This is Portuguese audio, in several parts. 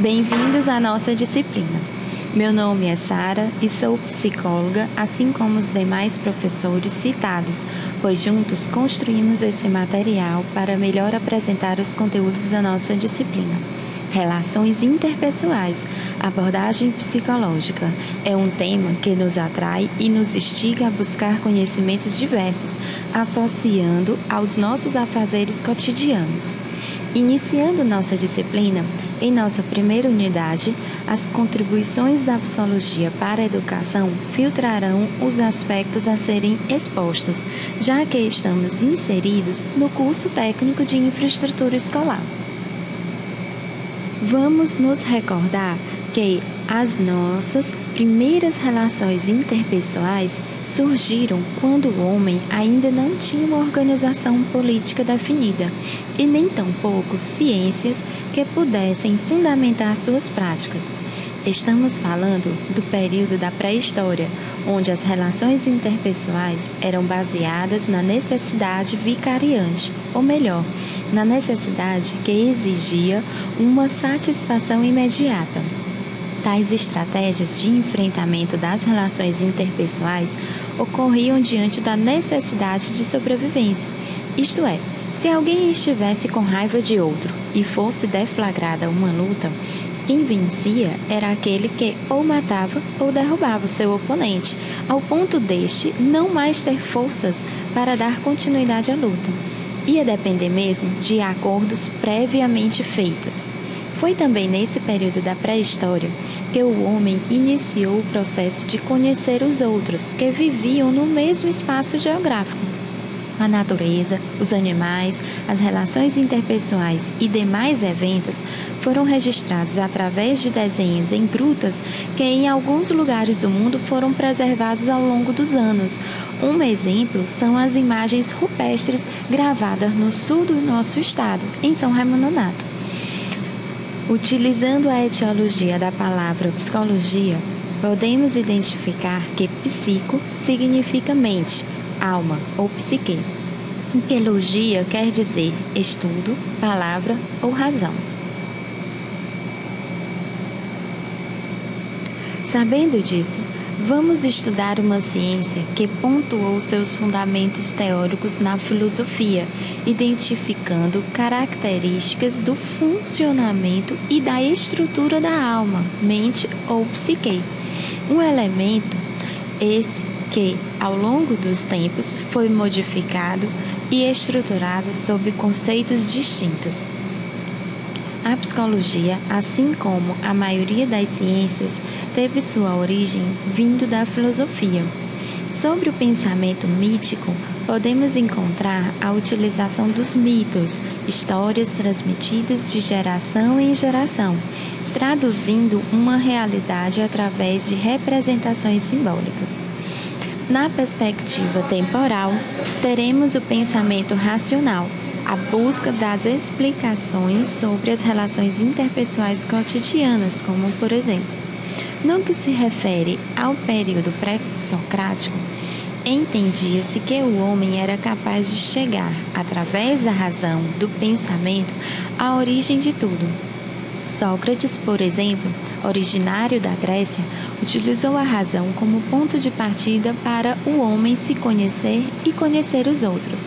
Bem-vindos à nossa disciplina. Meu nome é Sara e sou psicóloga, assim como os demais professores citados, pois juntos construímos esse material para melhor apresentar os conteúdos da nossa disciplina. Relações interpessoais, abordagem psicológica, é um tema que nos atrai e nos instiga a buscar conhecimentos diversos, associando aos nossos afazeres cotidianos. Iniciando nossa disciplina, em nossa primeira unidade, as contribuições da psicologia para a educação filtrarão os aspectos a serem expostos, já que estamos inseridos no curso técnico de infraestrutura escolar. Vamos nos recordar que as nossas primeiras relações interpessoais surgiram quando o homem ainda não tinha uma organização política definida e nem tampouco ciências que pudessem fundamentar suas práticas. Estamos falando do período da pré-história, onde as relações interpessoais eram baseadas na necessidade vicariante, ou melhor, na necessidade que exigia uma satisfação imediata. Tais estratégias de enfrentamento das relações interpessoais ocorriam diante da necessidade de sobrevivência. Isto é, se alguém estivesse com raiva de outro e fosse deflagrada uma luta, quem vencia era aquele que ou matava ou derrubava o seu oponente, ao ponto deste não mais ter forças para dar continuidade à luta. Ia depender mesmo de acordos previamente feitos. Foi também nesse período da pré-história que o homem iniciou o processo de conhecer os outros que viviam no mesmo espaço geográfico. A natureza, os animais, as relações interpessoais e demais eventos foram registrados através de desenhos em grutas que em alguns lugares do mundo foram preservados ao longo dos anos. Um exemplo são as imagens rupestres gravadas no sul do nosso estado, em São Raimundo Nonato. Utilizando a etiologia da palavra psicologia, podemos identificar que psico significa mente, alma ou psique. E que logia quer dizer estudo, palavra ou razão. Sabendo disso, vamos estudar uma ciência que pontuou seus fundamentos teóricos na filosofia, identificando características do funcionamento e da estrutura da alma, mente ou psique. Um elemento esse que, ao longo dos tempos, foi modificado e estruturado sob conceitos distintos. A psicologia, assim como a maioria das ciências, teve sua origem vindo da filosofia. Sobre o pensamento mítico, podemos encontrar a utilização dos mitos, histórias transmitidas de geração em geração, traduzindo uma realidade através de representações simbólicas. Na perspectiva temporal, teremos o pensamento racional, a busca das explicações sobre as relações interpessoais cotidianas, como, por exemplo, no que se refere ao período pré-socrático, entendia-se que o homem era capaz de chegar, através da razão, do pensamento, à origem de tudo. Sócrates, por exemplo, originário da Grécia, utilizou a razão como ponto de partida para o homem se conhecer e conhecer os outros.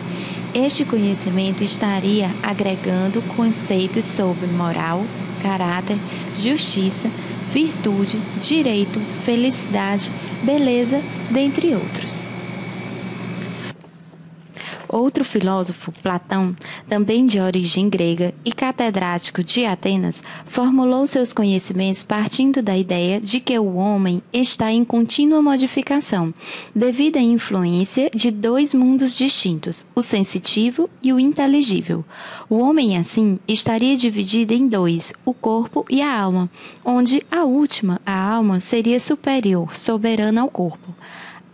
Este conhecimento estaria agregando conceitos sobre moral, caráter, justiça, virtude, direito, felicidade, beleza, dentre outros. Outro filósofo, Platão, também de origem grega e catedrático de Atenas, formulou seus conhecimentos partindo da ideia de que o homem está em contínua modificação, devido à influência de dois mundos distintos, o sensitivo e o inteligível. O homem, assim, estaria dividido em dois, o corpo e a alma, onde a última, a alma, seria superior, soberana ao corpo.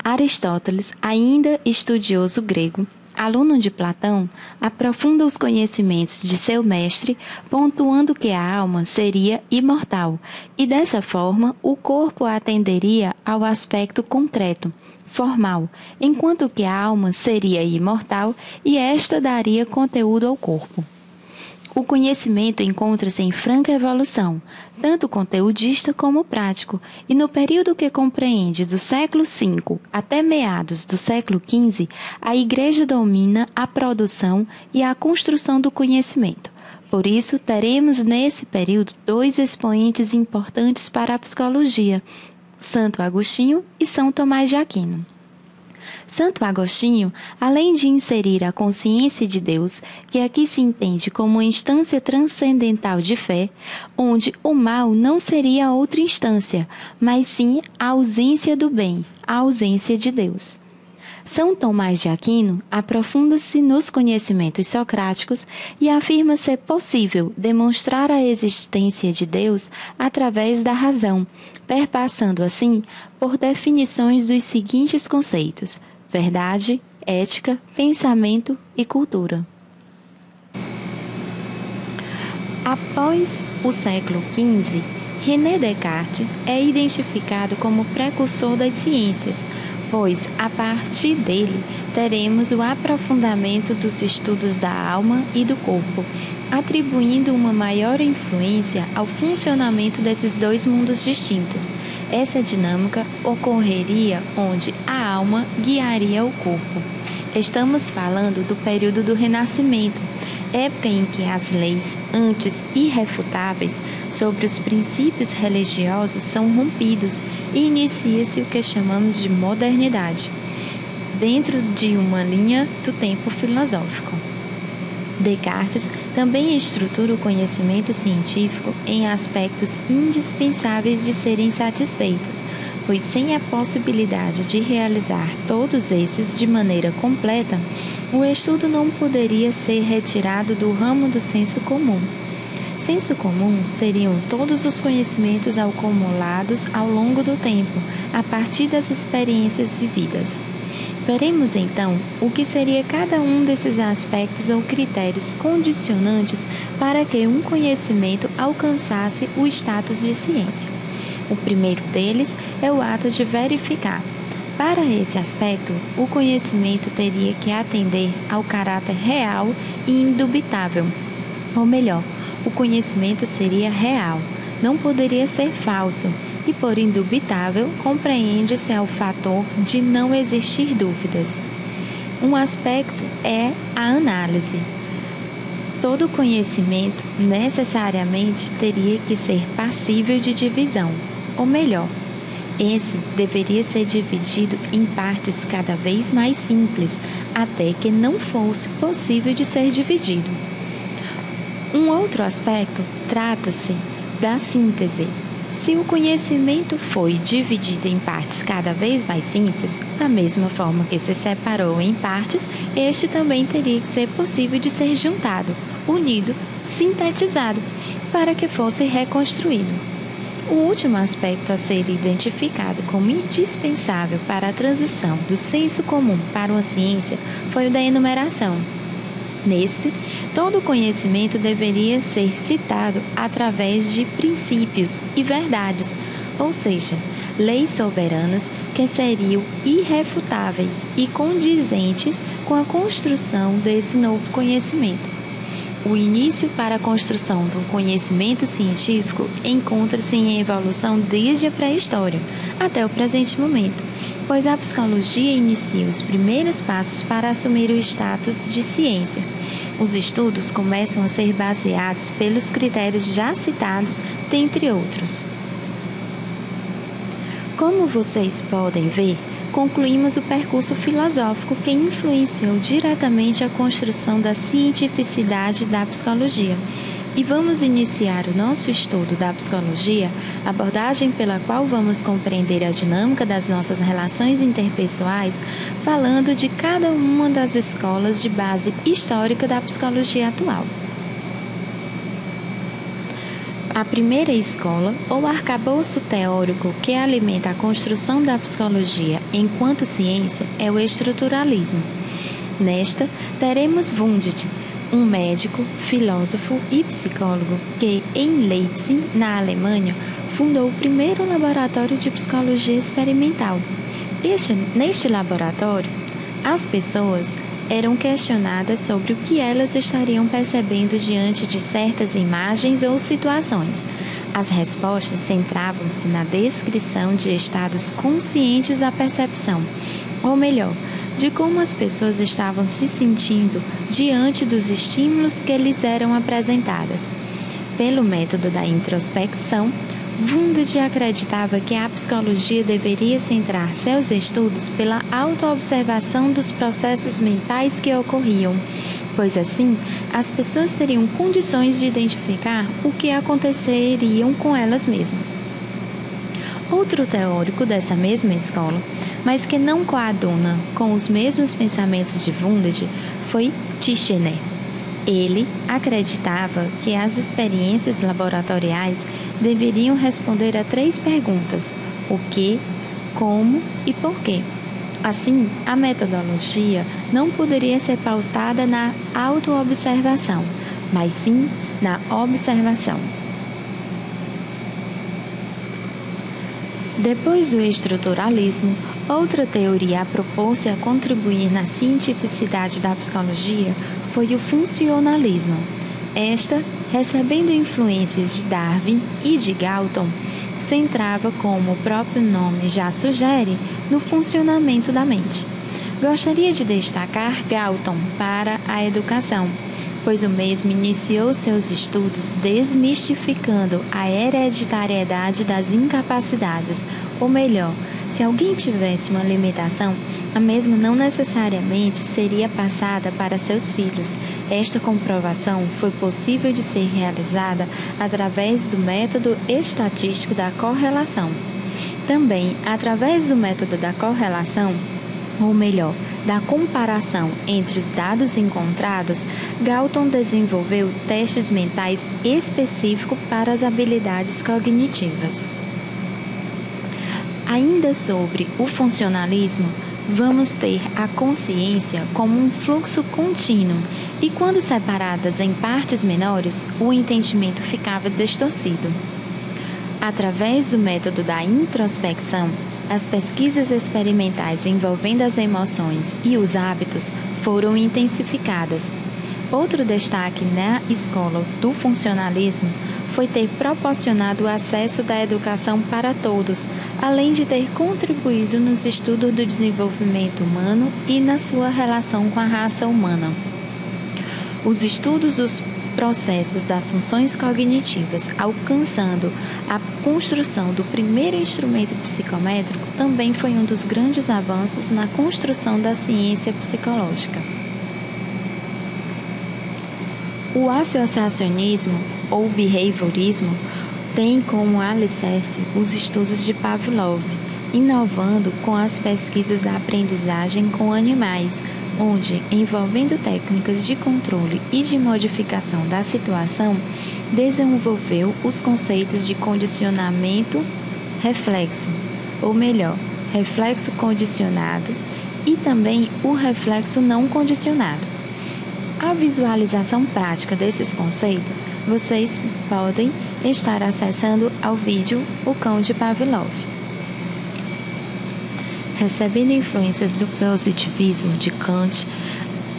Aristóteles, ainda estudioso grego, aluno de Platão, aprofunda os conhecimentos de seu mestre, pontuando que a alma seria imortal, e dessa forma o corpo atenderia ao aspecto concreto, formal, enquanto que a alma seria imortal e esta daria conteúdo ao corpo. O conhecimento encontra-se em franca evolução, tanto conteudista como prático, e no período que compreende do século V até meados do século XV, a Igreja domina a produção e a construção do conhecimento. Por isso, teremos nesse período dois expoentes importantes para a psicologia, Santo Agostinho e São Tomás de Aquino. Santo Agostinho, além de inserir a consciência de Deus, que aqui se entende como uma instância transcendental de fé, onde o mal não seria outra instância, mas sim a ausência do bem, a ausência de Deus. São Tomás de Aquino aprofunda-se nos conhecimentos socráticos e afirma ser possível demonstrar a existência de Deus através da razão, perpassando assim por definições dos seguintes conceitos: verdade, ética, pensamento e cultura. Após o século XV, René Descartes é identificado como precursor das ciências, pois, a partir dele, teremos o aprofundamento dos estudos da alma e do corpo, atribuindo uma maior influência ao funcionamento desses dois mundos distintos. Essa dinâmica ocorreria onde a alma guiaria o corpo. Estamos falando do período do Renascimento, época em que as leis, antes irrefutáveis, sobre os princípios religiosos são rompidos e inicia-se o que chamamos de modernidade, dentro de uma linha do tempo filosófico. Descartes também estrutura o conhecimento científico em aspectos indispensáveis de serem satisfeitos, pois sem a possibilidade de realizar todos esses de maneira completa, o estudo não poderia ser retirado do ramo do senso comum. Senso comum seriam todos os conhecimentos acumulados ao longo do tempo, a partir das experiências vividas. Veremos então o que seria cada um desses aspectos ou critérios condicionantes para que um conhecimento alcançasse o status de ciência. O primeiro deles é o ato de verificar. Para esse aspecto, o conhecimento teria que atender ao caráter real e indubitável. Ou melhor, o conhecimento seria real, não poderia ser falso, e por indubitável compreende-se ao fator de não existir dúvidas. Um aspecto é a análise. Todo conhecimento necessariamente teria que ser passível de divisão, ou melhor, esse deveria ser dividido em partes cada vez mais simples, até que não fosse possível de ser dividido. Um outro aspecto trata-se da síntese. Se o conhecimento foi dividido em partes cada vez mais simples, da mesma forma que se separou em partes, este também teria que ser possível de ser juntado, unido, sintetizado, para que fosse reconstruído. O último aspecto a ser identificado como indispensável para a transição do senso comum para uma ciência foi o da enumeração. Neste, todo conhecimento deveria ser citado através de princípios e verdades, ou seja, leis soberanas que seriam irrefutáveis e condizentes com a construção desse novo conhecimento. O início para a construção do conhecimento científico encontra-se em evolução desde a pré-história até o presente momento, pois a psicologia inicia os primeiros passos para assumir o status de ciência. Os estudos começam a ser baseados pelos critérios já citados, dentre outros. Como vocês podem ver, concluímos o percurso filosófico que influenciou diretamente a construção da cientificidade da psicologia. E vamos iniciar o nosso estudo da psicologia, abordagem pela qual vamos compreender a dinâmica das nossas relações interpessoais, falando de cada uma das escolas de base histórica da psicologia atual. A primeira escola, ou arcabouço teórico que alimenta a construção da psicologia enquanto ciência, é o estruturalismo. Nesta, teremos Wundt, um médico, filósofo e psicólogo que, em Leipzig, na Alemanha, fundou o primeiro laboratório de psicologia experimental. Neste laboratório, as pessoas eram questionadas sobre o que elas estariam percebendo diante de certas imagens ou situações. As respostas centravam-se na descrição de estados conscientes da percepção, ou melhor, de como as pessoas estavam se sentindo diante dos estímulos que lhes eram apresentadas. Pelo método da introspecção, Wundt acreditava que a psicologia deveria centrar seus estudos pela autoobservação dos processos mentais que ocorriam, pois assim as pessoas teriam condições de identificar o que aconteceriam com elas mesmas. Outro teórico dessa mesma escola, mas que não coaduna com os mesmos pensamentos de Wundt, foi Titchener. Ele acreditava que as experiências laboratoriais deveriam responder a 3 perguntas: o que, como e por quê. Assim, a metodologia não poderia ser pautada na autoobservação, mas sim na observação. Depois do estruturalismo, outra teoria a propor-se a contribuir na cientificidade da psicologia foi o funcionalismo. Esta, recebendo influências de Darwin e de Galton, centrava, como o próprio nome já sugere, no funcionamento da mente. Gostaria de destacar Galton para a educação, pois o mesmo iniciou seus estudos desmistificando a hereditariedade das incapacidades, ou melhor, se alguém tivesse uma limitação, a mesma não necessariamente seria passada para seus filhos. Esta comprovação foi possível de ser realizada através do método estatístico da correlação. Também, através do método da correlação, ou melhor, da comparação entre os dados encontrados, Galton desenvolveu testes mentais específicos para as habilidades cognitivas. Ainda sobre o funcionalismo, vamos ter a consciência como um fluxo contínuo e, quando separadas em partes menores, o entendimento ficava distorcido. Através do método da introspecção, as pesquisas experimentais envolvendo as emoções e os hábitos foram intensificadas. Outro destaque na escola do funcionalismo foi ter proporcionado o acesso da educação para todos, além de ter contribuído nos estudos do desenvolvimento humano e na sua relação com a raça humana. Os estudos dos processos das funções cognitivas, alcançando a construção do primeiro instrumento psicométrico, também foi um dos grandes avanços na construção da ciência psicológica. O associacionismo ou behaviorismo tem como alicerce os estudos de Pavlov, inovando com as pesquisas da aprendizagem com animais, onde, envolvendo técnicas de controle e de modificação da situação, desenvolveu os conceitos de condicionamento reflexo, ou melhor, reflexo condicionado, e também o reflexo não condicionado. A visualização prática desses conceitos, vocês podem estar acessando ao vídeo O Cão de Pavlov. Recebendo influências do positivismo de Kant,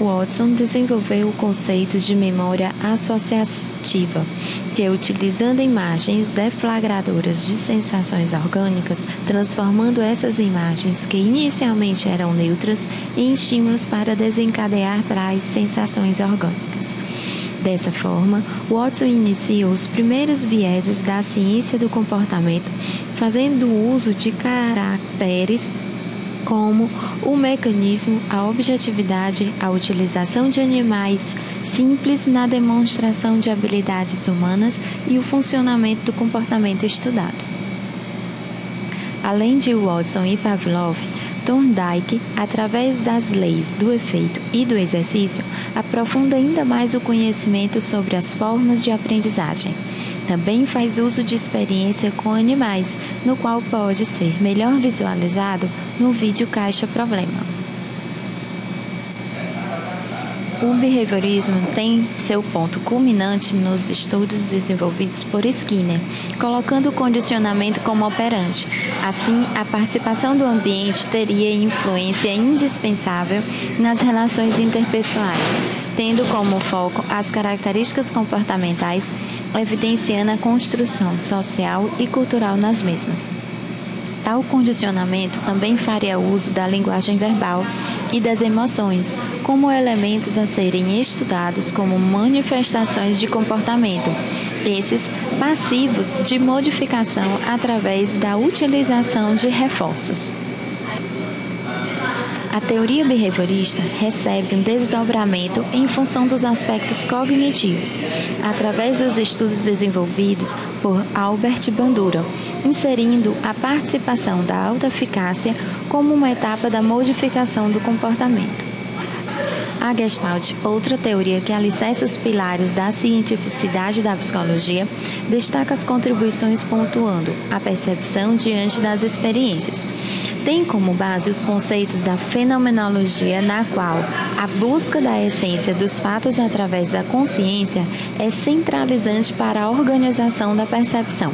Watson desenvolveu o conceito de memória associativa, que, utilizando imagens deflagradoras de sensações orgânicas, transformando essas imagens, que inicialmente eram neutras, em estímulos para desencadear tais sensações orgânicas. Dessa forma, Watson inicia os primeiros vieses da ciência do comportamento, fazendo uso de caracteres como o mecanismo, a objetividade, a utilização de animais simples na demonstração de habilidades humanas e o funcionamento do comportamento estudado. Além de Watson e Pavlov, Thorndike, através das leis do efeito e do exercício, aprofunda ainda mais o conhecimento sobre as formas de aprendizagem. Também faz uso de experiência com animais, no qual pode ser melhor visualizado no vídeo Caixa Problema. O behaviorismo tem seu ponto culminante nos estudos desenvolvidos por Skinner, colocando o condicionamento como operante. Assim, a participação do ambiente teria influência indispensável nas relações interpessoais, tendo como foco as características comportamentais, evidenciando a construção social e cultural nas mesmas. Tal condicionamento também faria uso da linguagem verbal e das emoções como elementos a serem estudados como manifestações de comportamento, esses passivos de modificação através da utilização de reforços. A teoria behaviorista recebe um desdobramento em função dos aspectos cognitivos, através dos estudos desenvolvidos por Albert Bandura, inserindo a participação da autoeficácia como uma etapa da modificação do comportamento. A Gestalt, outra teoria que alicerça os pilares da cientificidade da psicologia, destaca as contribuições pontuando a percepção diante das experiências. Tem como base os conceitos da fenomenologia, na qual a busca da essência dos fatos através da consciência é centralizante para a organização da percepção.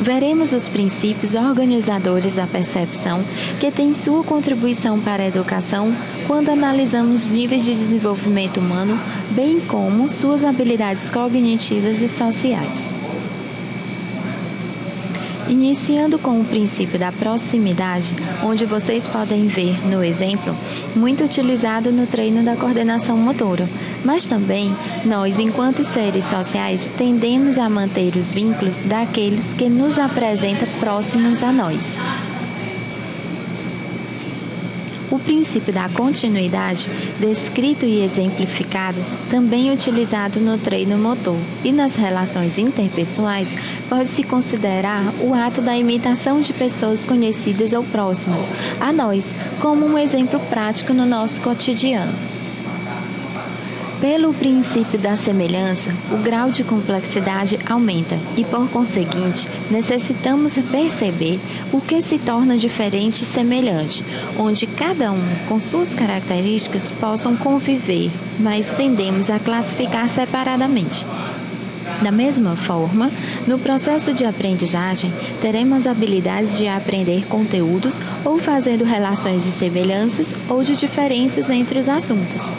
Veremos os princípios organizadores da percepção que têm sua contribuição para a educação quando analisamos níveis de desenvolvimento humano, bem como suas habilidades cognitivas e sociais. Iniciando com o princípio da proximidade, onde vocês podem ver no exemplo, muito utilizado no treino da coordenação motora, mas também nós, enquanto seres sociais, tendemos a manter os vínculos daqueles que nos apresentam próximos a nós. O princípio da continuidade, descrito e exemplificado, também utilizado no treino motor e nas relações interpessoais, pode-se considerar o ato da imitação de pessoas conhecidas ou próximas a nós, como um exemplo prático no nosso cotidiano. Pelo princípio da semelhança, o grau de complexidade aumenta e, por conseguinte, necessitamos perceber o que se torna diferente e semelhante, onde cada um, com suas características, possam conviver, mas tendemos a classificar separadamente. Da mesma forma, no processo de aprendizagem, teremos habilidades de aprender conteúdos ou fazendo relações de semelhanças ou de diferenças entre os assuntos.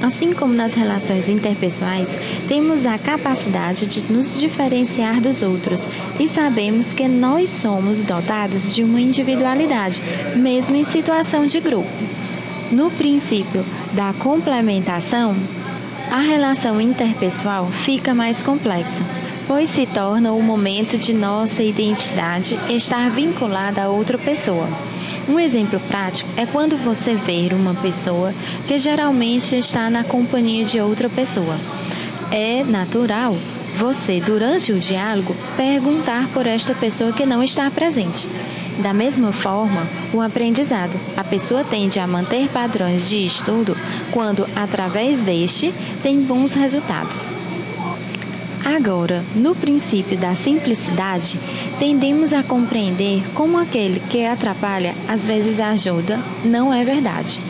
Assim como nas relações interpessoais, temos a capacidade de nos diferenciar dos outros e sabemos que nós somos dotados de uma individualidade, mesmo em situação de grupo. No princípio da complementação, a relação interpessoal fica mais complexa, pois se torna o momento de nossa identidade estar vinculada a outra pessoa. Um exemplo prático é quando você vê uma pessoa que geralmente está na companhia de outra pessoa. É natural você, durante o diálogo, perguntar por esta pessoa que não está presente. Da mesma forma, o aprendizado. A pessoa tende a manter padrões de estudo quando, através deste, tem bons resultados. Agora, no princípio da simplicidade, tendemos a compreender como aquele que atrapalha às vezes ajuda, não é verdade.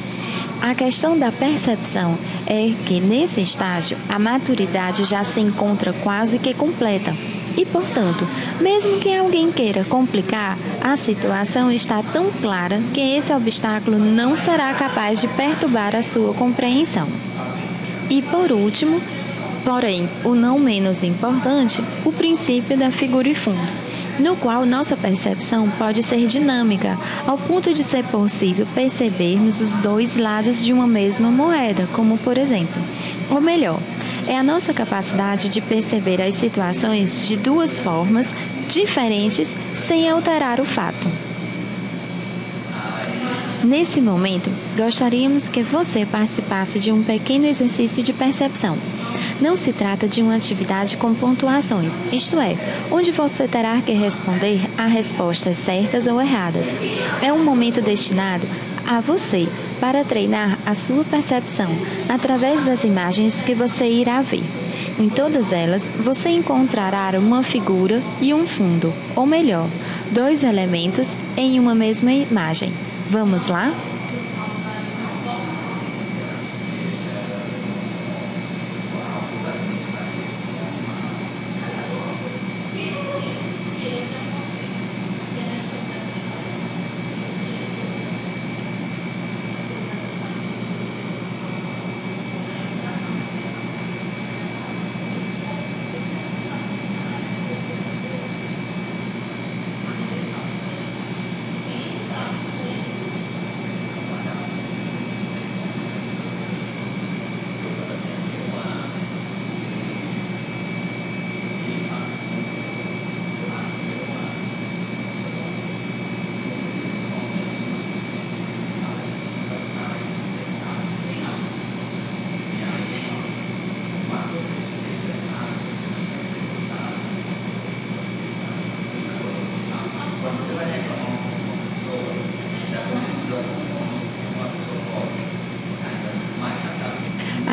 A questão da percepção é que, nesse estágio, a maturidade já se encontra quase que completa. E, portanto, mesmo que alguém queira complicar, a situação está tão clara que esse obstáculo não será capaz de perturbar a sua compreensão. E, por último, porém, o não menos importante, o princípio da figura e fundo, no qual nossa percepção pode ser dinâmica, ao ponto de ser possível percebermos os dois lados de uma mesma moeda, como por exemplo, ou melhor, é a nossa capacidade de perceber as situações de duas formas diferentes sem alterar o fato. Nesse momento, gostaríamos que você participasse de um pequeno exercício de percepção. Não se trata de uma atividade com pontuações, isto é, onde você terá que responder a respostas certas ou erradas. É um momento destinado a você para treinar a sua percepção através das imagens que você irá ver. Em todas elas, você encontrará uma figura e um fundo, ou melhor, dois elementos em uma mesma imagem. Vamos lá?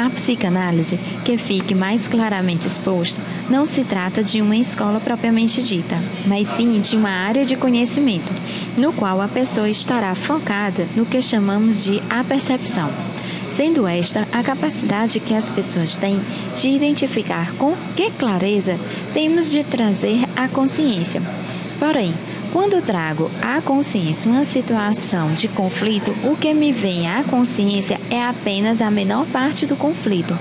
A psicanálise, que fique mais claramente exposto, não se trata de uma escola propriamente dita, mas sim de uma área de conhecimento, no qual a pessoa estará focada no que chamamos de apercepção, sendo esta a capacidade que as pessoas têm de identificar com que clareza temos de trazer à consciência. Porém, quando trago à consciência uma situação de conflito, o que me vem à consciência é apenas a menor parte do conflito,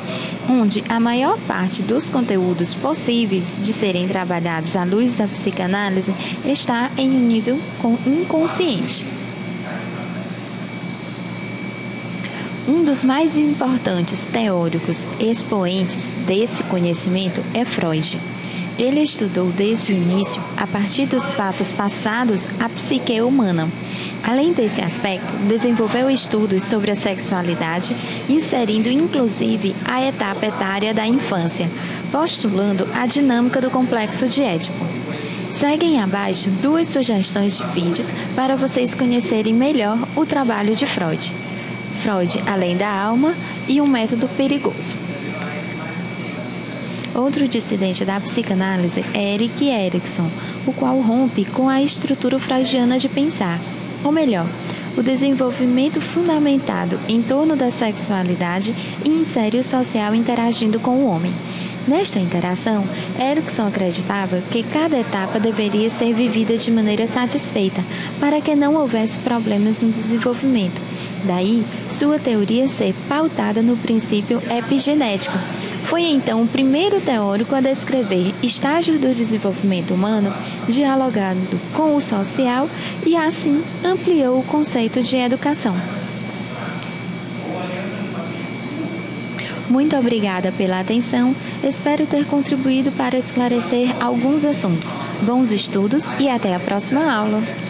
onde a maior parte dos conteúdos possíveis de serem trabalhados à luz da psicanálise está em um nível inconsciente. Um dos mais importantes teóricos expoentes desse conhecimento é Freud. Ele estudou desde o início, a partir dos fatos passados, a psique humana. Além desse aspecto, desenvolveu estudos sobre a sexualidade, inserindo inclusive a etapa etária da infância, postulando a dinâmica do complexo de Édipo. Seguem abaixo 2 sugestões de vídeos para vocês conhecerem melhor o trabalho de Freud. Freud, além da alma, e um método perigoso. Outro dissidente da psicanálise é Erik Erikson, o qual rompe com a estrutura freudiana de pensar, ou melhor, o desenvolvimento fundamentado em torno da sexualidade e insere o social interagindo com o homem. Nesta interação, Erikson acreditava que cada etapa deveria ser vivida de maneira satisfeita, para que não houvesse problemas no desenvolvimento. Daí, sua teoria ser pautada no princípio epigenético. Foi então o primeiro teórico a descrever estágios do desenvolvimento humano, dialogando com o social e assim ampliou o conceito de educação. Muito obrigada pela atenção, espero ter contribuído para esclarecer alguns assuntos. Bons estudos e até a próxima aula!